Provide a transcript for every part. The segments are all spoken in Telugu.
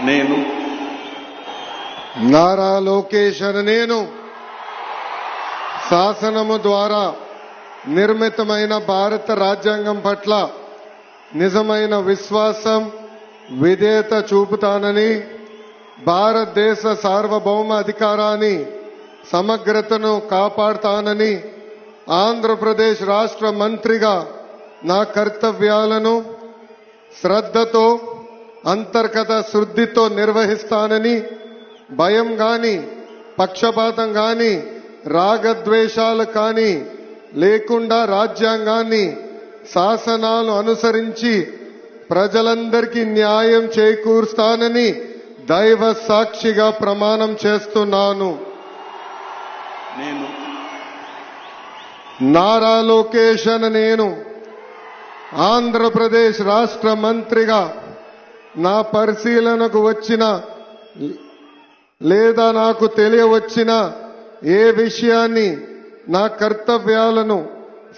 నేను నారా లోకేష్ అనే నేను శాసనము ద్వారా నిర్మితమైన భారత రాజ్యాంగం పట్ల నిజమైన విశ్వాసం విధేయత చూపుతానని, భారతదేశ సార్వభౌమ అధికారాన్ని సమగ్రతను కాపాడుతానని, ఆంధ్రప్రదేశ్ రాష్ట్ర మంత్రిగా నా కర్తవ్యాలను శ్రద్ధతో అంతర్గత శుద్ధితో నిర్వహిస్తానని, భయం గాని పక్షపాతం గాని రాగద్వేషాలు కానీ లేకుండా రాజ్యాంగాన్ని శాసనాలు అనుసరించి ప్రజలందరికీ న్యాయం చేకూరుస్తానని దైవ సాక్షిగా ప్రమాణం చేస్తున్నాను. నేను నారా లోకేష్ అనే నేను ఆంధ్రప్రదేశ్ రాష్ట్ర మంత్రిగా నా పరిశీలనకు వచ్చిన లేదా నాకు తెలియవచ్చిన ఏ విషయాన్ని నా కర్తవ్యాలను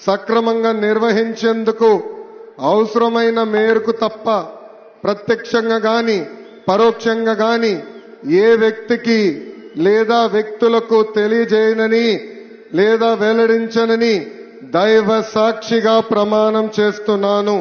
సక్రమంగా నిర్వహించేందుకు అవసరమైన మేరకు తప్ప ప్రత్యక్షంగా గాని పరోక్షంగా గాని ఏ వ్యక్తికి లేదా వ్యక్తులకు తెలియజేయనని లేదా వెల్లడించనని దైవ సాక్షిగా ప్రమాణం చేస్తున్నాను.